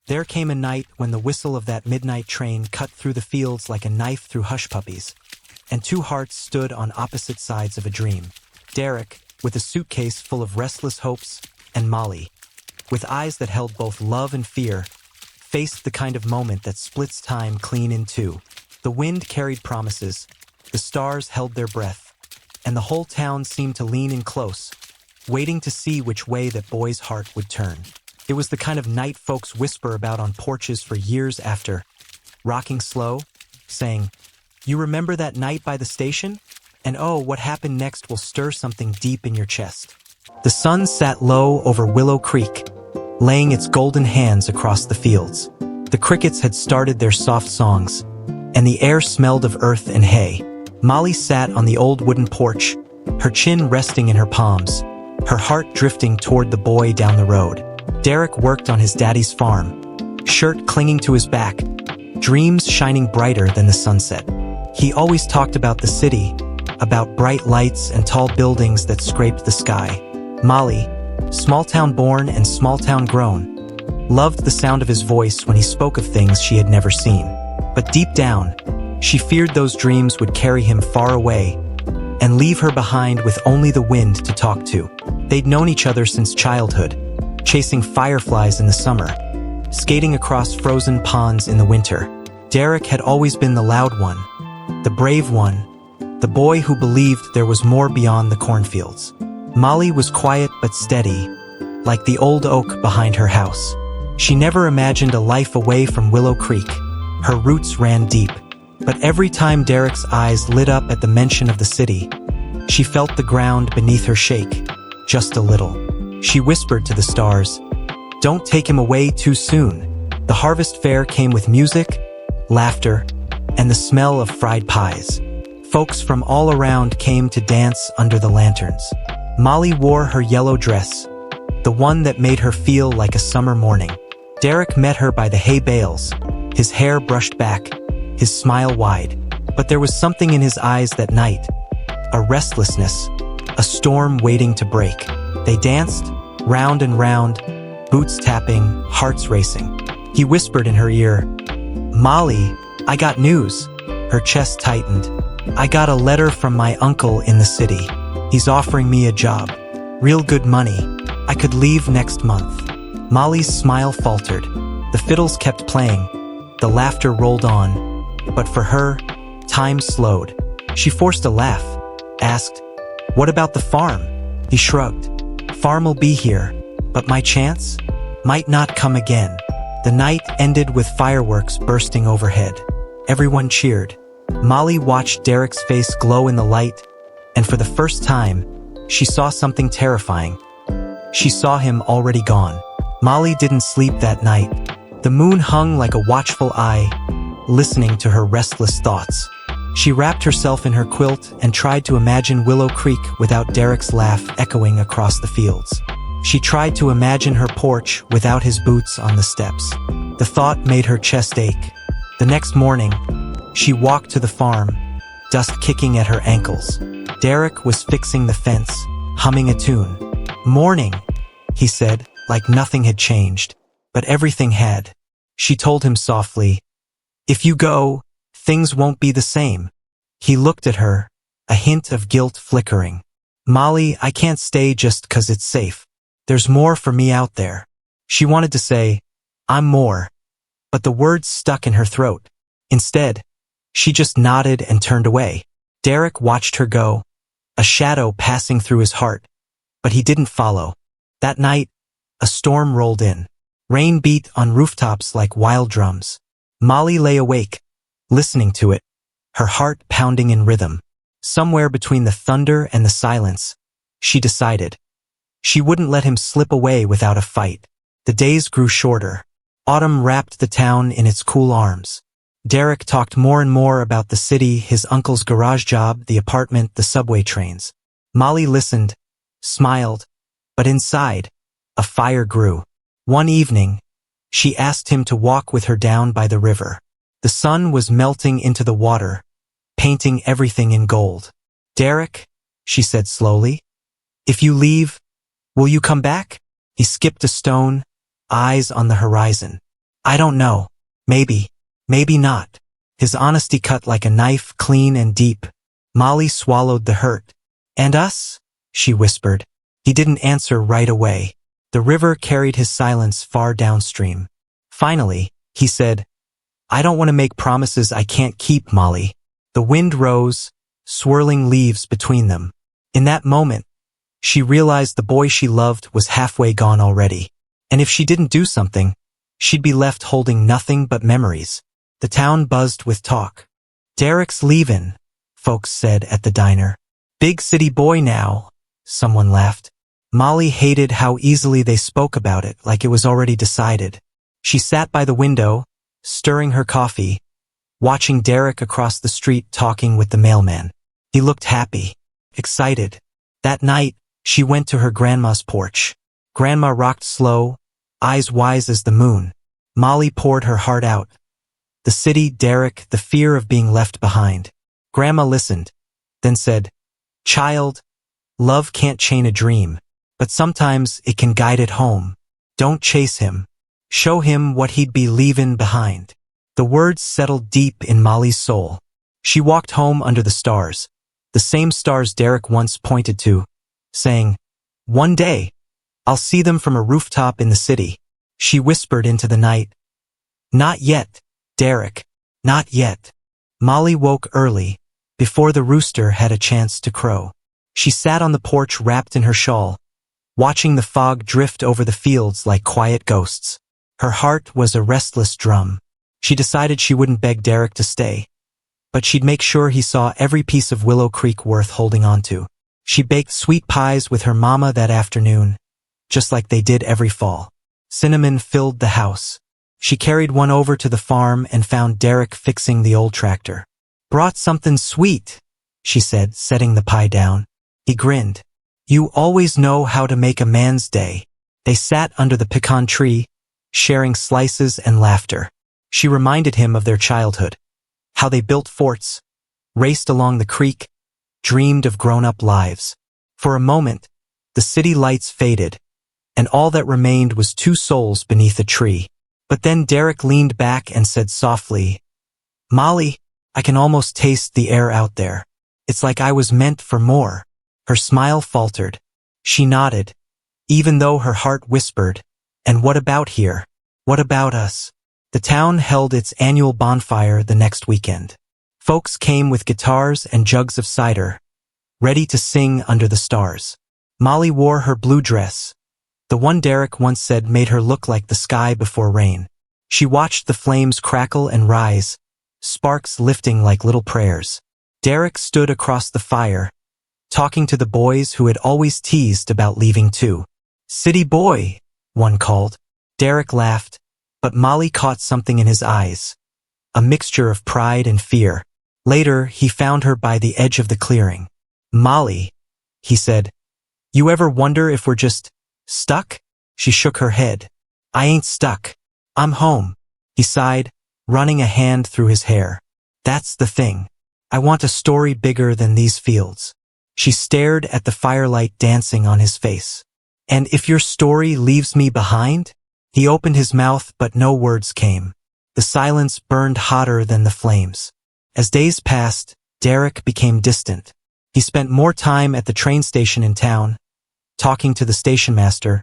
There came a night when the whistle of that midnight train cut through the fields like a knife through hush puppies, and two hearts stood on opposite sides of a dream. Derek, with a suitcase full of restless hopes, and Molly, with eyes that held both love and fear, faced the kind of moment that splits time clean in two. The wind carried promises, the stars held their breath, and the whole town seemed to lean in close, waiting to see which way that boy's heart would turn. It was the kind of night folks whisper about on porches for years after, rocking slow, saying, "You remember that night by the station? And oh, what happened next will stir something deep in your chest." The sun sat low over Willow Creek, laying its golden hands across the fields. The crickets had started their soft songs, and the air smelled of earth and hay. Molly sat on the old wooden porch, her chin resting in her palms, her heart drifting toward the boy down the road. Derek worked on his daddy's farm, shirt clinging to his back, dreams shining brighter than the sunset. He always talked about the city, about bright lights and tall buildings that scraped the sky. Molly, small-town born and small-town grown, loved the sound of his voice when he spoke of things she had never seen. But deep down, she feared those dreams would carry him far away and leave her behind with only the wind to talk to. They'd known each other since childhood, chasing fireflies in the summer, skating across frozen ponds in the winter. Derek had always been the loud one, the brave one, the boy who believed there was more beyond the cornfields. Molly was quiet but steady, like the old oak behind her house. She never imagined a life away from Willow Creek. Her roots ran deep. But every time Derek's eyes lit up at the mention of the city, she felt the ground beneath her shake, just a little. She whispered to the stars, "Don't take him away too soon." The harvest fair came with music, laughter, and the smell of fried pies. Folks from all around came to dance under the lanterns. Molly wore her yellow dress, the one that made her feel like a summer morning. Derek met her by the hay bales, his hair brushed back, his smile wide. But there was something in his eyes that night, a restlessness, a storm waiting to break. They danced, round and round, boots tapping, hearts racing. He whispered in her ear, "Molly, I got news." Her chest tightened. "I got a letter from my uncle in the city. He's offering me a job. Real good money. I could leave next month." Molly's smile faltered. The fiddles kept playing. The laughter rolled on. But for her, time slowed. She forced a laugh, asked, "What about the farm?" He shrugged. "Farm'll be here, but my chance might not come again." The night ended with fireworks bursting overhead. Everyone cheered. Molly watched Derek's face glow in the light, and for the first time, she saw something terrifying. She saw him already gone. Molly didn't sleep that night. The moon hung like a watchful eye, listening to her restless thoughts. She wrapped herself in her quilt and tried to imagine Willow Creek without Derek's laugh echoing across the fields. She tried to imagine her porch without his boots on the steps. The thought made her chest ache. The next morning, she walked to the farm, dust kicking at her ankles. Derek was fixing the fence, humming a tune. "Morning," he said, like nothing had changed. But everything had. She told him softly, "If you go, things won't be the same." He looked at her, a hint of guilt flickering. "Molly, I can't stay just 'cause it's safe. There's more for me out there." She wanted to say, "I'm more," but the words stuck in her throat. Instead, she just nodded and turned away. Derek watched her go, a shadow passing through his heart, but he didn't follow. That night, a storm rolled in. Rain beat on rooftops like wild drums. Molly lay awake, listening to it, her heart pounding in rhythm. Somewhere between the thunder and the silence, she decided. She wouldn't let him slip away without a fight. The days grew shorter. Autumn wrapped the town in its cool arms. Derek talked more and more about the city, his uncle's garage job, the apartment, the subway trains. Molly listened, smiled, but inside, a fire grew. One evening, she asked him to walk with her down by the river. The sun was melting into the water, painting everything in gold. "Derek," she said slowly, "if you leave, will you come back?" He skipped a stone, eyes on the horizon. I don't know. Maybe. Maybe not. His honesty cut like a knife, clean and deep. Molly swallowed the hurt. And us? She whispered. He didn't answer right away. The river carried his silence far downstream. Finally, he said, I don't want to make promises I can't keep, Molly. The wind rose, swirling leaves between them. In that moment, she realized the boy she loved was halfway gone already. And if she didn't do something, she'd be left holding nothing but memories. The town buzzed with talk. Derek's leavin', folks said at the diner. Big city boy now, someone laughed. Molly hated how easily they spoke about it, like it was already decided. She sat by the window, stirring her coffee, watching Derek across the street talking with the mailman. He looked happy, excited. That night, she went to her grandma's porch. Grandma rocked slow, eyes wise as the moon. Molly poured her heart out. The city, Derek, the fear of being left behind. Grandma listened, then said, Child, love can't chain a dream, but sometimes it can guide it home. Don't chase him. Show him what he'd be leavin' behind. The words settled deep in Molly's soul. She walked home under the stars, the same stars Derek once pointed to, saying, One day, I'll see them from a rooftop in the city. She whispered into the night, Not yet, Derek, not yet. Molly woke early, before the rooster had a chance to crow. She sat on the porch wrapped in her shawl, watching the fog drift over the fields like quiet ghosts. Her heart was a restless drum. She decided she wouldn't beg Derek to stay, but she'd make sure he saw every piece of Willow Creek worth holding on to. She baked sweet pies with her mama that afternoon, just like they did every fall. Cinnamon filled the house. She carried one over to the farm and found Derek fixing the old tractor. Brought something sweet, she said, setting the pie down. He grinned. You always know how to make a man's day. They sat under the pecan tree, sharing slices and laughter. She reminded him of their childhood, how they built forts, raced along the creek, dreamed of grown-up lives. For a moment, the city lights faded, and all that remained was two souls beneath a tree. But then Derek leaned back and said softly, Molly, I can almost taste the air out there. It's like I was meant for more. Her smile faltered. She nodded, even though her heart whispered, And what about here? What about us? The town held its annual bonfire the next weekend. Folks came with guitars and jugs of cider, ready to sing under the stars. Molly wore her blue dress, the one Derek once said made her look like the sky before rain. She watched the flames crackle and rise, sparks lifting like little prayers. Derek stood across the fire, talking to the boys who had always teased about leaving too. City boy, one called. Derek laughed, but Molly caught something in his eyes, a mixture of pride and fear. Later, he found her by the edge of the clearing. Molly, he said, you ever wonder if we're just stuck? She shook her head. I ain't stuck. I'm home. He sighed, running a hand through his hair. That's the thing. I want a story bigger than these fields. She stared at the firelight dancing on his face. And if your story leaves me behind? He opened his mouth, but no words came. The silence burned hotter than the flames. As days passed, Derek became distant. He spent more time at the train station in town, talking to the station master,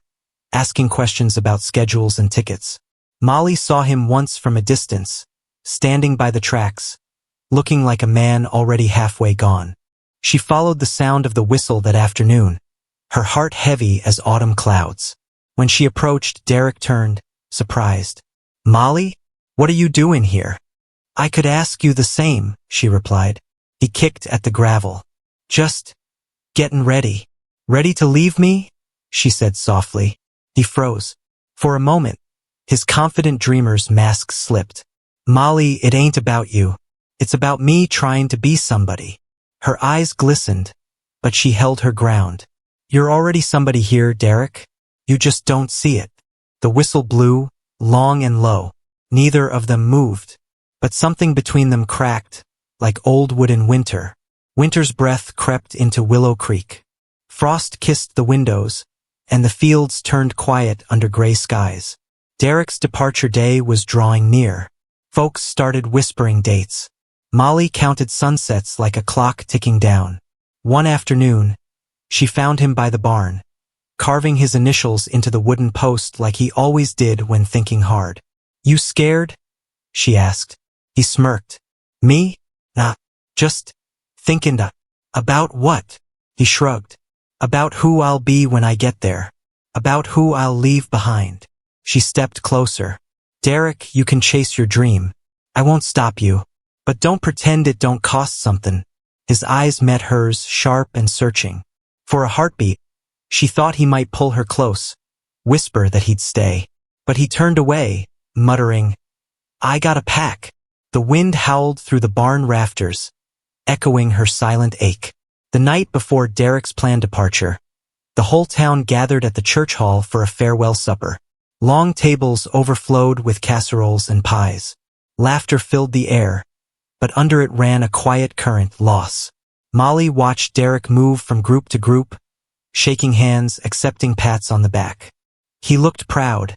asking questions about schedules and tickets. Molly saw him once from a distance, standing by the tracks, looking like a man already halfway gone. She followed the sound of the whistle that afternoon, her heart heavy as autumn clouds. When she approached, Derek turned, surprised. Molly, what are you doing here? I could ask you the same, she replied. He kicked at the gravel. Just getting ready. Ready to leave me? She said softly. He froze. For a moment, his confident dreamer's mask slipped. Molly, it ain't about you. It's about me trying to be somebody. Her eyes glistened, but she held her ground. You're already somebody here, Derek. You just don't see it. The whistle blew, long and low. Neither of them moved, but something between them cracked, like old wood in winter. Winter's breath crept into Willow Creek. Frost kissed the windows, and the fields turned quiet under gray skies. Derek's departure day was drawing near. Folks started whispering dates. Molly counted sunsets like a clock ticking down. One afternoon, she found him by the barn, carving his initials into the wooden post like he always did when thinking hard. "You scared?" she asked. He smirked. "Me? Nah, just thinking about what?" He shrugged. "About who I'll be when I get there. About who I'll leave behind." She stepped closer. "Derek, you can chase your dream. I won't stop you. But don't pretend it don't cost something." His eyes met hers, sharp and searching. For a heartbeat, she thought he might pull her close, whisper that he'd stay. But he turned away, muttering, "I gotta pack." The wind howled through the barn rafters, echoing her silent ache. The night before Derek's planned departure, the whole town gathered at the church hall for a farewell supper. Long tables overflowed with casseroles and pies. Laughter filled the air, but under it ran a quiet current, loss. Molly watched Derek move from group to group, shaking hands, accepting pats on the back. He looked proud,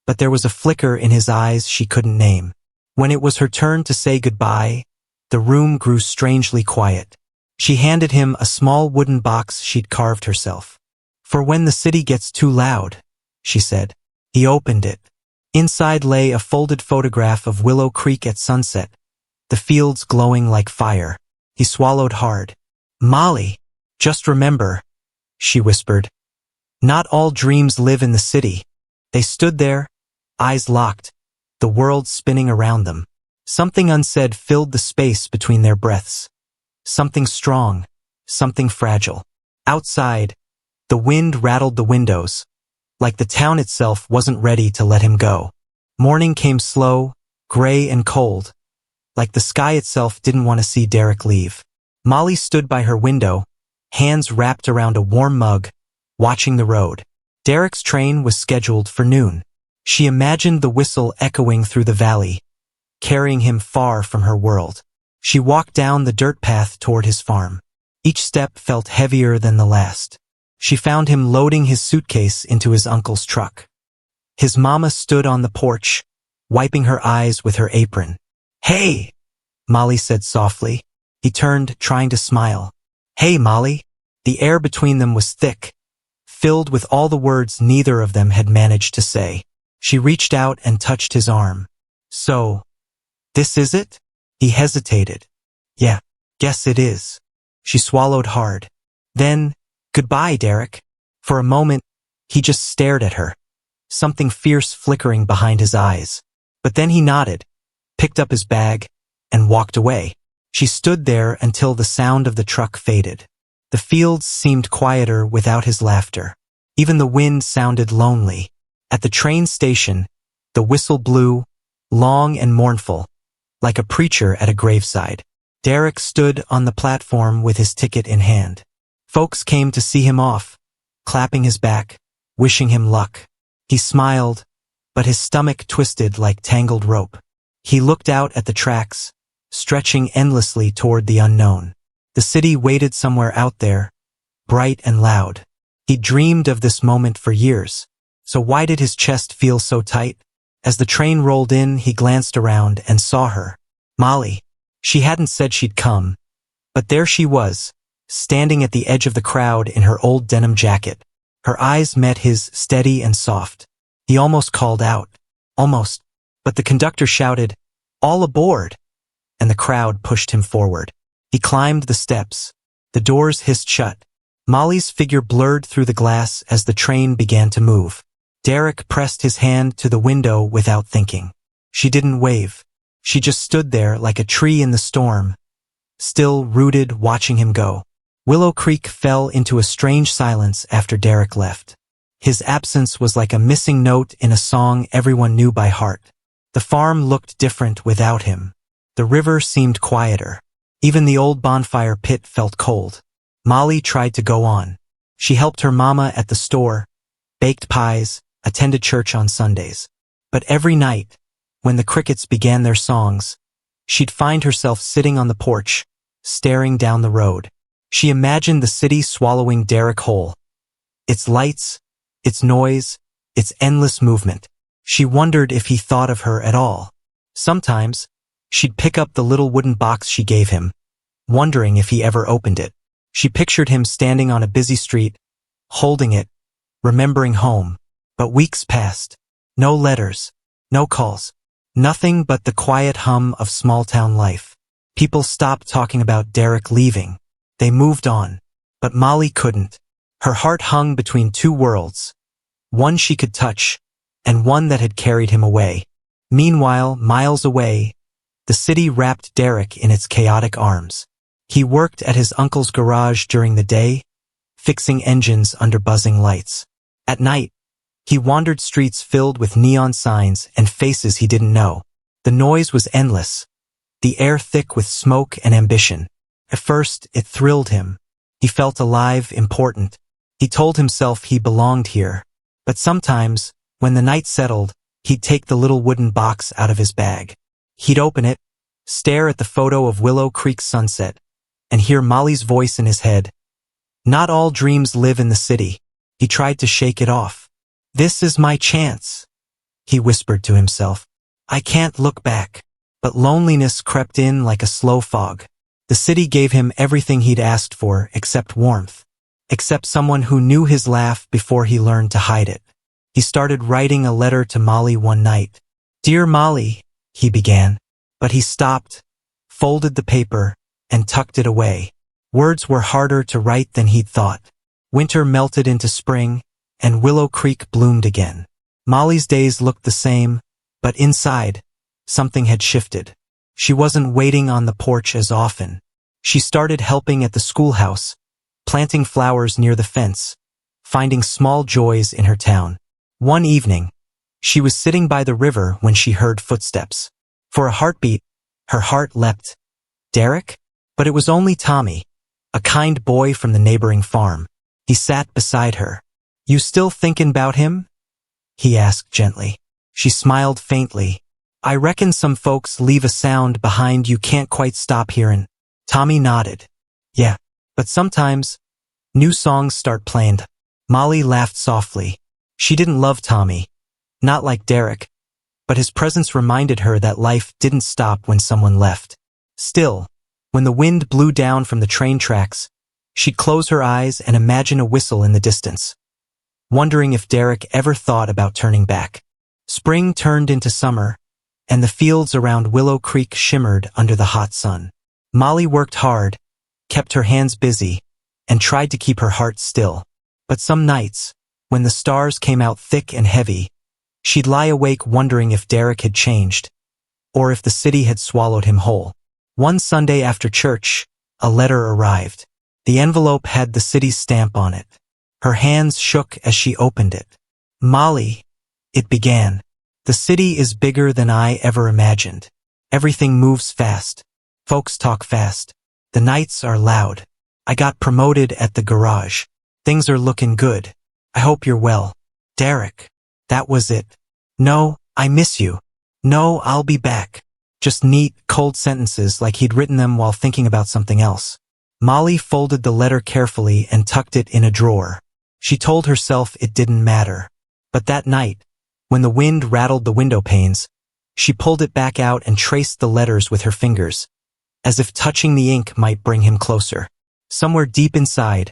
but there was a flicker in his eyes she couldn't name. When it was her turn to say goodbye, the room grew strangely quiet. She handed him a small wooden box she'd carved herself. "For when the city gets too loud," she said. He opened it. Inside lay a folded photograph of Willow Creek at sunset, the fields glowing like fire. He swallowed hard. "Molly, just remember," she whispered, "not all dreams live in the city." They stood there, eyes locked, the world spinning around them. Something unsaid filled the space between their breaths. Something strong, something fragile. Outside, the wind rattled the windows, like the town itself wasn't ready to let him go. Morning came slow, gray and cold, like the sky itself didn't want to see Derek leave. Molly stood by her window, hands wrapped around a warm mug, watching the road. Derek's train was scheduled for noon. She imagined the whistle echoing through the valley, carrying him far from her world. She walked down the dirt path toward his farm. Each step felt heavier than the last. She found him loading his suitcase into his uncle's truck. His mama stood on the porch, wiping her eyes with her apron. "Hey," Molly said softly. He turned, trying to smile. "Hey, Molly." The air between them was thick, filled with all the words neither of them had managed to say. She reached out and touched his arm. "So, this is it?" He hesitated. "Yeah, guess it is." She swallowed hard. Then, "Goodbye, Derek." For a moment, he just stared at her, something fierce flickering behind his eyes. But then he nodded, picked up his bag, and walked away. She stood there until the sound of the truck faded. The fields seemed quieter without his laughter. Even the wind sounded lonely. At the train station, the whistle blew, long and mournful, like a preacher at a graveside. Derek stood on the platform with his ticket in hand. Folks came to see him off, clapping his back, wishing him luck. He smiled, but his stomach twisted like tangled rope. He looked out at the tracks, stretching endlessly toward the unknown. The city waited somewhere out there, bright and loud. He dreamed of this moment for years. So why did his chest feel so tight? As the train rolled in, he glanced around and saw her. Molly. She hadn't said she'd come, but there she was, standing at the edge of the crowd in her old denim jacket. Her eyes met his, steady and soft. He almost called out. Almost. But the conductor shouted, "All aboard!" And the crowd pushed him forward. He climbed the steps. The doors hissed shut. Molly's figure blurred through the glass as the train began to move. Derek pressed his hand to the window without thinking. She didn't wave. She just stood there like a tree in the storm, still rooted, watching him go. Willow Creek fell into a strange silence after Derek left. His absence was like a missing note in a song everyone knew by heart. The farm looked different without him. The river seemed quieter. Even the old bonfire pit felt cold. Molly tried to go on. She helped her mama at the store, baked pies, attended church on Sundays. But every night, when the crickets began their songs, she'd find herself sitting on the porch, staring down the road. She imagined the city swallowing Derek whole. Its lights, its noise, its endless movement. She wondered if he thought of her at all. Sometimes, she'd pick up the little wooden box she gave him, wondering if he ever opened it. She pictured him standing on a busy street, holding it, remembering home. But weeks passed. No letters, no calls, nothing but the quiet hum of small-town life. People stopped talking about Derek leaving. They moved on. But Molly couldn't. Her heart hung between two worlds, one she could touch, and one that had carried him away. Meanwhile, miles away, the city wrapped Derek in its chaotic arms. He worked at his uncle's garage during the day, fixing engines under buzzing lights. At night, he wandered streets filled with neon signs and faces he didn't know. The noise was endless, the air thick with smoke and ambition. At first, it thrilled him. He felt alive, important. He told himself he belonged here. But sometimes, when the night settled, he'd take the little wooden box out of his bag. He'd open it, stare at the photo of Willow Creek sunset, and hear Molly's voice in his head. Not all dreams live in the city. He tried to shake it off. This is my chance, he whispered to himself. I can't look back. But loneliness crept in like a slow fog. The city gave him everything he'd asked for except warmth, except someone who knew his laugh before he learned to hide it. He started writing a letter to Molly one night. Dear Molly, he began, but he stopped, folded the paper, and tucked it away. Words were harder to write than he'd thought. Winter melted into spring, and Willow Creek bloomed again. Molly's days looked the same, but inside, something had shifted. She wasn't waiting on the porch as often. She started helping at the schoolhouse, planting flowers near the fence, finding small joys in her town. One evening, she was sitting by the river when she heard footsteps. For a heartbeat, her heart leapt. Derek? But it was only Tommy, a kind boy from the neighboring farm. He sat beside her. You still thinkin' about him? He asked gently. She smiled faintly. I reckon some folks leave a sound behind you can't quite stop hearin'. Tommy nodded. Yeah, but sometimes, new songs start playin'. Molly laughed softly. She didn't love Tommy, not like Derek, but his presence reminded her that life didn't stop when someone left. Still, when the wind blew down from the train tracks, she'd close her eyes and imagine a whistle in the distance, wondering if Derek ever thought about turning back. Spring turned into summer, and the fields around Willow Creek shimmered under the hot sun. Molly worked hard, kept her hands busy, and tried to keep her heart still. But some nights, when the stars came out thick and heavy, she'd lie awake wondering if Derek had changed, or if the city had swallowed him whole. One Sunday after church, a letter arrived. The envelope had the city's stamp on it. Her hands shook as she opened it. Molly, it began. The city is bigger than I ever imagined. Everything moves fast. Folks talk fast. The nights are loud. I got promoted at the garage. Things are looking good. I hope you're well. Derek. That was it. No, I miss you. No, I'll be back. Just neat, cold sentences like he'd written them while thinking about something else. Molly folded the letter carefully and tucked it in a drawer. She told herself it didn't matter. But that night, when the wind rattled the window panes, she pulled it back out and traced the letters with her fingers, as if touching the ink might bring him closer. Somewhere deep inside,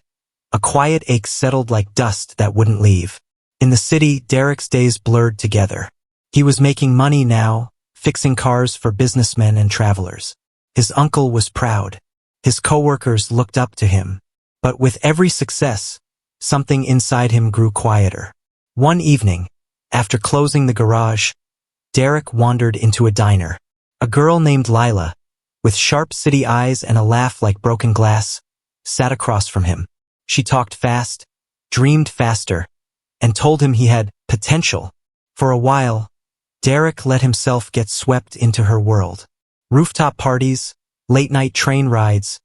a quiet ache settled like dust that wouldn't leave. In the city, Derek's days blurred together. He was making money now, fixing cars for businessmen and travelers. His uncle was proud. His coworkers looked up to him. But with every success, something inside him grew quieter. One evening, after closing the garage, Derek wandered into a diner. A girl named Lila, with sharp city eyes and a laugh like broken glass, sat across from him. She talked fast, dreamed faster, and told him he had potential. For a while, Derek let himself get swept into her world. Rooftop parties, late-night train rides,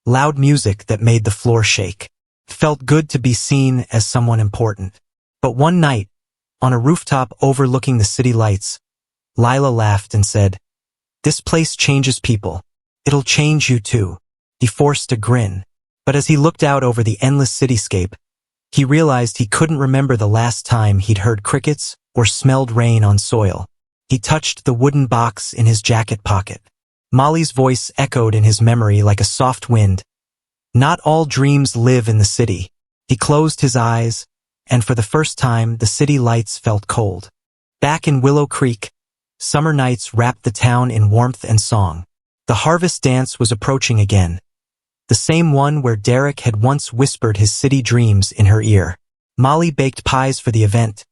loud music that made the floor shake. It felt good to be seen as someone important. But one night, on a rooftop overlooking the city lights, Lila laughed and said, "This place changes people. It'll change you too." He forced a grin. But as he looked out over the endless cityscape, he realized he couldn't remember the last time he'd heard crickets or smelled rain on soil. He touched the wooden box in his jacket pocket. Molly's voice echoed in his memory like a soft wind. Not all dreams live in the city. He closed his eyes, and for the first time the city lights felt cold. Back in Willow Creek, summer nights wrapped the town in warmth and song. The harvest dance was approaching again, the same one where Derek had once whispered his city dreams in her ear. Molly baked pies for the event,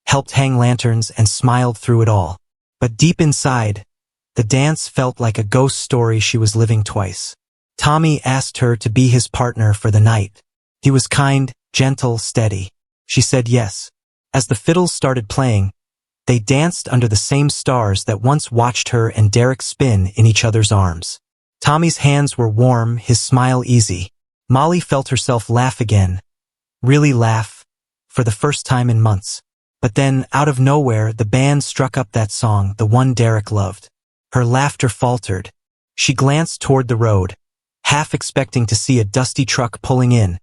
helped hang lanterns, and smiled through it all. But deep inside, the dance felt like a ghost story she was living twice. Tommy asked her to be his partner for the night. He was kind, gentle, steady. She said yes. As the fiddles started playing, they danced under the same stars that once watched her and Derek spin in each other's arms. Tommy's hands were warm, his smile easy. Molly felt herself laugh again. Really laugh, for the first time in months. But then, out of nowhere, the band struck up that song, the one Derek loved. Her laughter faltered. She glanced toward the road, half expecting to see a dusty truck pulling in,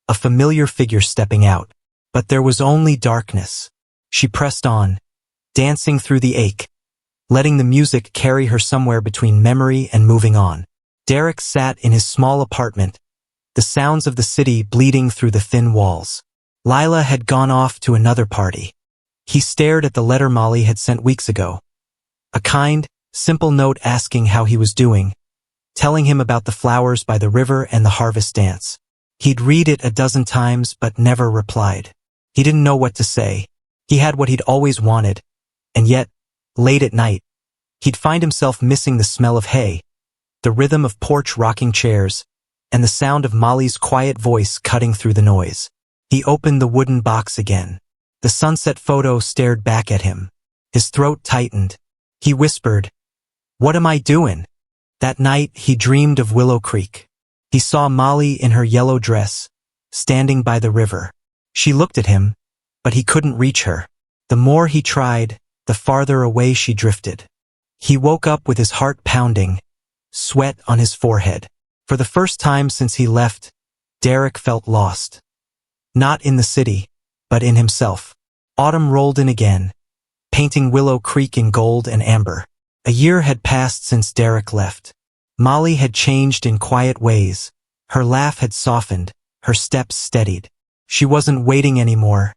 a familiar figure stepping out. But there was only darkness. She pressed on, dancing through the ache, letting the music carry her somewhere between memory and moving on. Derek sat in his small apartment, the sounds of the city bleeding through the thin walls. Lila had gone off to another party. He stared at the letter Molly had sent weeks ago. A kind, simple note asking how he was doing, telling him about the flowers by the river and the harvest dance. He'd read it a dozen times but never replied. He didn't know what to say. He had what he'd always wanted, and yet, late at night, he'd find himself missing the smell of hay, the rhythm of porch rocking chairs, and the sound of Molly's quiet voice cutting through the noise. He opened the wooden box again. The sunset photo stared back at him. His throat tightened. He whispered, "What am I doing?" That night, he dreamed of Willow Creek. He saw Molly in her yellow dress, standing by the river. She looked at him, but he couldn't reach her. The more he tried, the farther away she drifted. He woke up with his heart pounding, sweat on his forehead. For the first time since he left, Derek felt lost. Not in the city, but in himself. Autumn rolled in again, painting Willow Creek in gold and amber. A year had passed since Derek left. Molly had changed in quiet ways. Her laugh had softened, her steps steadied. She wasn't waiting anymore.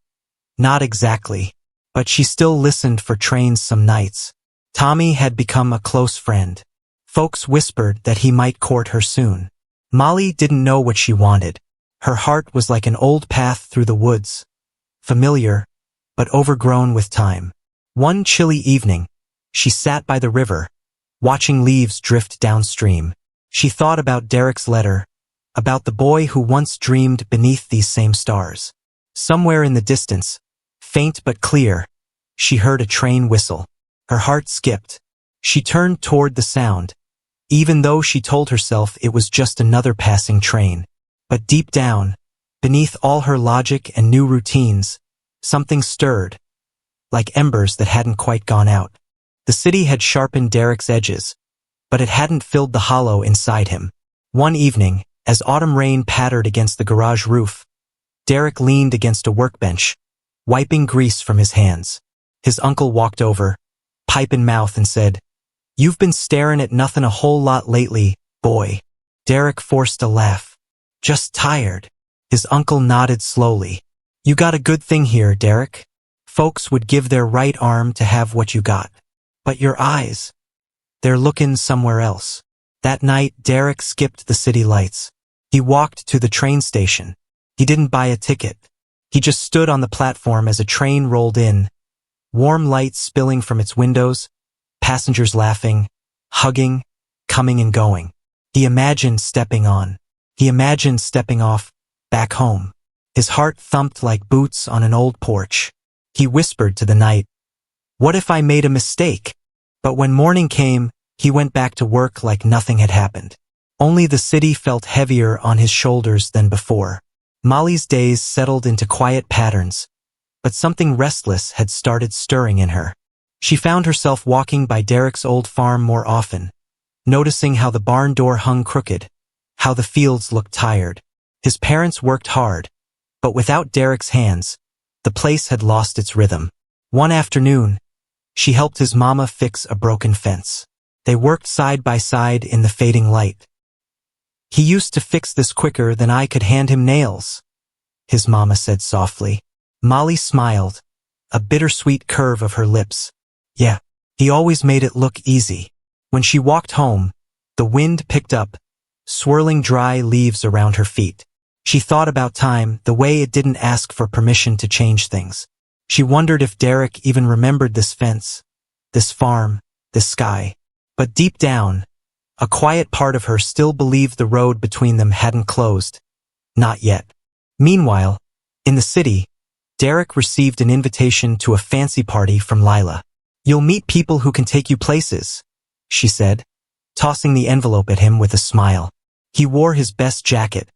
Not exactly. But she still listened for trains some nights. Tommy had become a close friend. Folks whispered that he might court her soon. Molly didn't know what she wanted. Her heart was like an old path through the woods. Familiar, but overgrown with time. One chilly evening, she sat by the river, watching leaves drift downstream. She thought about Derek's letter, about the boy who once dreamed beneath these same stars. Somewhere in the distance, faint but clear, she heard a train whistle. Her heart skipped. She turned toward the sound, even though she told herself it was just another passing train. But deep down, beneath all her logic and new routines, something stirred, like embers that hadn't quite gone out. The city had sharpened Derek's edges, but it hadn't filled the hollow inside him. One evening, as autumn rain pattered against the garage roof, Derek leaned against a workbench, wiping grease from his hands. His uncle walked over, pipe in mouth, and said, "You've been staring at nothing a whole lot lately, boy." Derek forced a laugh. "Just tired." His uncle nodded slowly. "You got a good thing here, Derek. Folks would give their right arm to have what you got. But your eyes, they're looking somewhere else." That night, Derek skipped the city lights. He walked to the train station. He didn't buy a ticket. He just stood on the platform as a train rolled in, warm light spilling from its windows, passengers laughing, hugging, coming and going. He imagined stepping on. He imagined stepping off, back home. His heart thumped like boots on an old porch. He whispered to the night, "What if I made a mistake?" But when morning came, he went back to work like nothing had happened. Only the city felt heavier on his shoulders than before. Molly's days settled into quiet patterns, but something restless had started stirring in her. She found herself walking by Derek's old farm more often, noticing how the barn door hung crooked, how the fields looked tired. His parents worked hard, but without Derek's hands, the place had lost its rhythm. One afternoon, she helped his mama fix a broken fence. They worked side by side in the fading light. "He used to fix this quicker than I could hand him nails," his mama said softly. Molly smiled, a bittersweet curve of her lips. "Yeah, he always made it look easy." When she walked home, the wind picked up, swirling dry leaves around her feet. She thought about time, the way it didn't ask for permission to change things. She wondered if Derek even remembered this fence, this farm, this sky. But deep down, a quiet part of her still believed the road between them hadn't closed. Not yet. Meanwhile, in the city, Derek received an invitation to a fancy party from Lila. "You'll meet people who can take you places," she said, tossing the envelope at him with a smile. He wore his best jacket,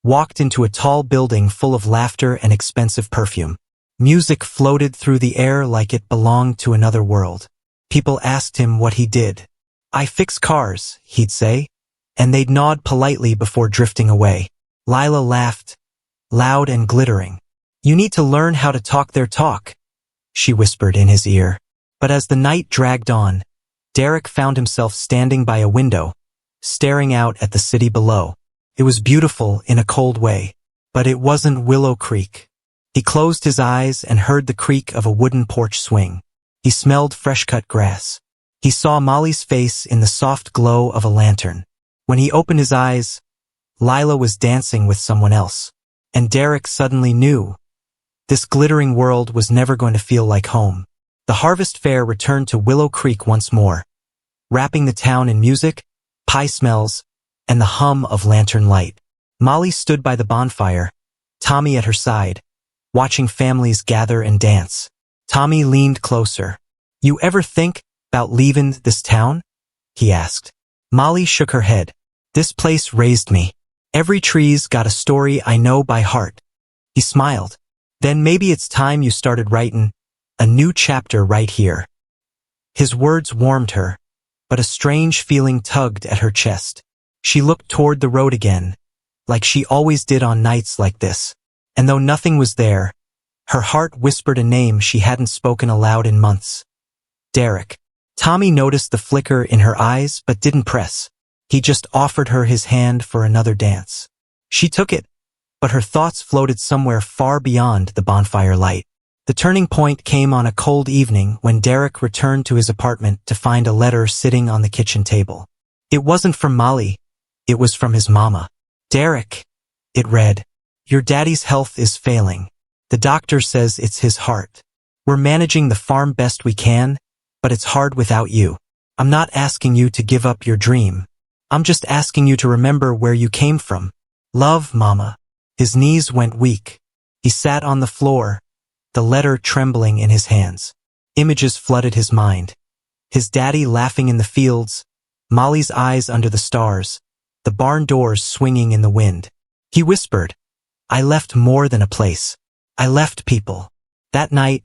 walked into a tall building full of laughter and expensive perfume. Music floated through the air like it belonged to another world. People asked him what he did. "I fix cars," he'd say, and they'd nod politely before drifting away. Lila laughed, loud and glittering. "You need to learn how to talk their talk," she whispered in his ear. But as the night dragged on, Derek found himself standing by a window, staring out at the city below. It was beautiful in a cold way, but it wasn't Willow Creek. He closed his eyes and heard the creak of a wooden porch swing. He smelled fresh-cut grass. He saw Molly's face in the soft glow of a lantern. When he opened his eyes, Lila was dancing with someone else. And Derek suddenly knew. This glittering world was never going to feel like home. The harvest fair returned to Willow Creek once more, wrapping the town in music, pie smells, and the hum of lantern light. Molly stood by the bonfire, Tommy at her side, watching families gather and dance. Tommy leaned closer. "You ever think about leaving this town?" he asked. Molly shook her head. "This place raised me. Every tree's got a story I know by heart." He smiled. "Then maybe it's time you started writing a new chapter right here." His words warmed her, but a strange feeling tugged at her chest. She looked toward the road again, like she always did on nights like this. And though nothing was there, her heart whispered a name she hadn't spoken aloud in months. Derek. Tommy noticed the flicker in her eyes but didn't press. He just offered her his hand for another dance. She took it, but her thoughts floated somewhere far beyond the bonfire light. The turning point came on a cold evening when Derek returned to his apartment to find a letter sitting on the kitchen table. It wasn't from Molly, it was from his mama. "Derek," it read, "your daddy's health is failing. The doctor says it's his heart. We're managing the farm best we can, but it's hard without you. I'm not asking you to give up your dream. I'm just asking you to remember where you came from. Love, Mama." His knees went weak. He sat on the floor, the letter trembling in his hands. Images flooded his mind. His daddy laughing in the fields, Molly's eyes under the stars, the barn doors swinging in the wind. He whispered, "I left more than a place. I left people." That night,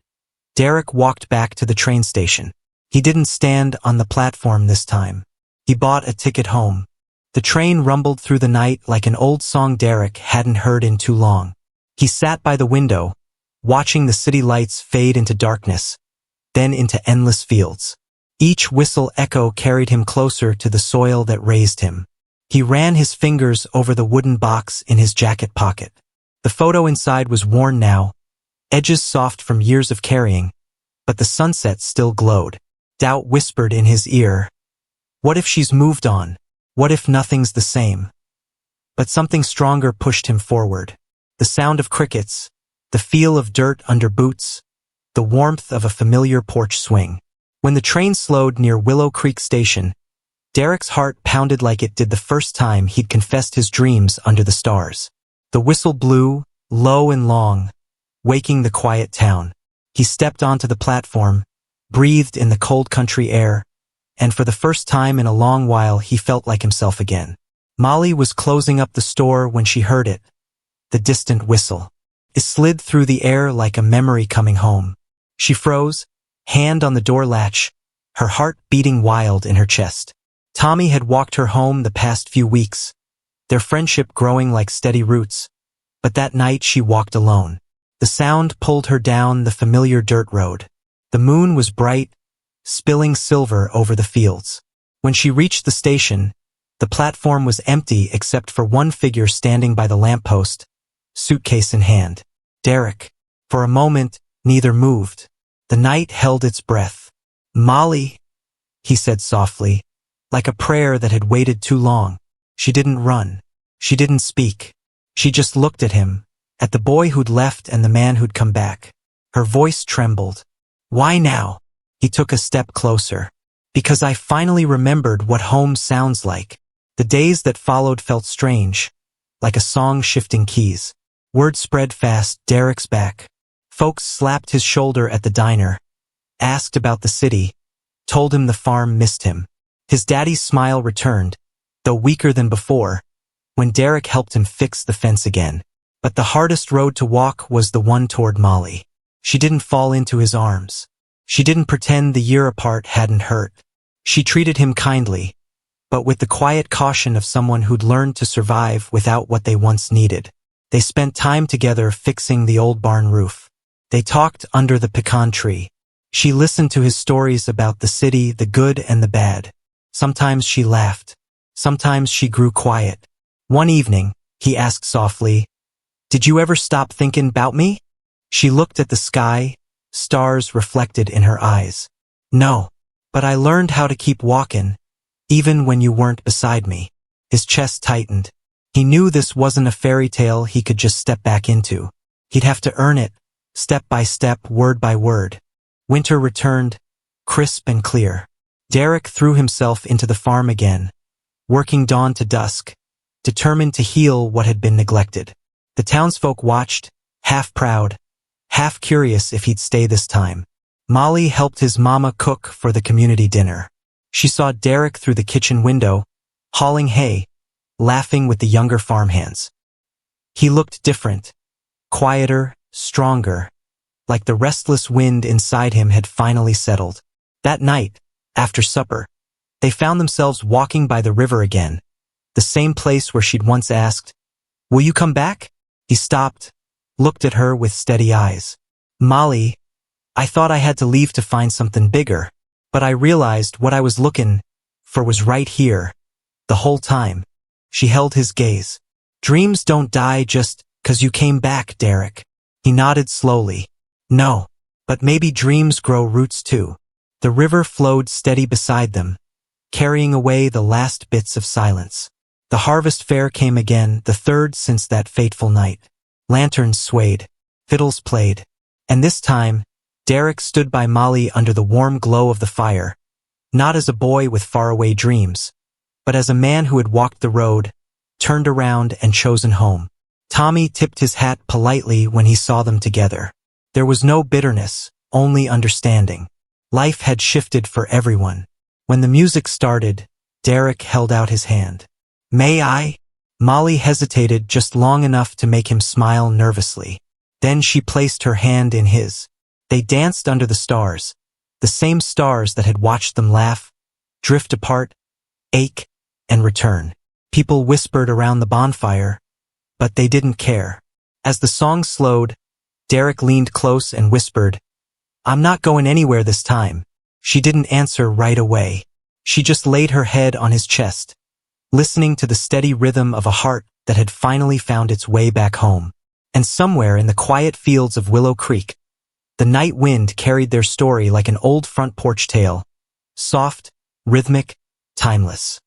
Derek walked back to the train station. He didn't stand on the platform this time. He bought a ticket home. The train rumbled through the night like an old song Derek hadn't heard in too long. He sat by the window, watching the city lights fade into darkness, then into endless fields. Each whistle echo carried him closer to the soil that raised him. He ran his fingers over the wooden box in his jacket pocket. The photo inside was worn now, edges soft from years of carrying, but the sunset still glowed. Doubt whispered in his ear, "What if she's moved on? What if nothing's the same?" But something stronger pushed him forward. The sound of crickets, the feel of dirt under boots, the warmth of a familiar porch swing. When the train slowed near Willow Creek Station, Derek's heart pounded like it did the first time he'd confessed his dreams under the stars. The whistle blew, low and long, waking the quiet town. He stepped onto the platform, breathed in the cold country air, and for the first time in a long while he felt like himself again. Molly was closing up the store when she heard it, the distant whistle. It slid through the air like a memory coming home. She froze, hand on the door latch, her heart beating wild in her chest. Tommy had walked her home the past few weeks, their friendship growing like steady roots, but that night she walked alone. The sound pulled her down the familiar dirt road. The moon was bright, spilling silver over the fields. When she reached the station, the platform was empty except for one figure standing by the lamppost, suitcase in hand. Derek. For a moment, neither moved. The night held its breath. "Molly," he said softly, like a prayer that had waited too long. She didn't run. She didn't speak. She just looked at him, at the boy who'd left and the man who'd come back. Her voice trembled. "Why now?" He took a step closer. "Because I finally remembered what home sounds like." The days that followed felt strange, like a song shifting keys. Word spread fast, Derek's back. Folks slapped his shoulder at the diner, asked about the city, told him the farm missed him. His daddy's smile returned, though weaker than before, when Derek helped him fix the fence again. But the hardest road to walk was the one toward Molly. She didn't fall into his arms. She didn't pretend the year apart hadn't hurt. She treated him kindly, but with the quiet caution of someone who'd learned to survive without what they once needed. They spent time together fixing the old barn roof. They talked under the pecan tree. She listened to his stories about the city, the good and the bad. Sometimes she laughed. Sometimes she grew quiet. One evening, he asked softly, "Did you ever stop thinking about me?" She looked at the sky, stars reflected in her eyes. "No, but I learned how to keep walking, even when you weren't beside me." His chest tightened. He knew this wasn't a fairy tale he could just step back into. He'd have to earn it, step by step, word by word. Winter returned, crisp and clear. Derek threw himself into the farm again, working dawn to dusk, determined to heal what had been neglected. The townsfolk watched, half proud, half curious if he'd stay this time. Molly helped his mama cook for the community dinner. She saw Derek through the kitchen window, hauling hay, laughing with the younger farmhands. He looked different, quieter, stronger, like the restless wind inside him had finally settled. That night, after supper, they found themselves walking by the river again, the same place where she'd once asked, "Will you come back?" He stopped, looked at her with steady eyes. "Molly, I thought I had to leave to find something bigger, but I realized what I was looking for was right here, the whole time." She held his gaze. "Dreams don't die just 'cause you came back, Derek." He nodded slowly. "No, but maybe dreams grow roots too." The river flowed steady beside them, carrying away the last bits of silence. The harvest fair came again, the third since that fateful night. Lanterns swayed, fiddles played, and this time, Derek stood by Molly under the warm glow of the fire, not as a boy with faraway dreams, but as a man who had walked the road, turned around and chosen home. Tommy tipped his hat politely when he saw them together. There was no bitterness, only understanding. Life had shifted for everyone. When the music started, Derek held out his hand. "May I?" Molly hesitated just long enough to make him smile nervously. Then she placed her hand in his. They danced under the stars, the same stars that had watched them laugh, drift apart, ache, and return. People whispered around the bonfire, but they didn't care. As the song slowed, Derek leaned close and whispered, "I'm not going anywhere this time." She didn't answer right away. She just laid her head on his chest, listening to the steady rhythm of a heart that had finally found its way back home. And somewhere in the quiet fields of Willow Creek, the night wind carried their story like an old front porch tale, soft, rhythmic, timeless.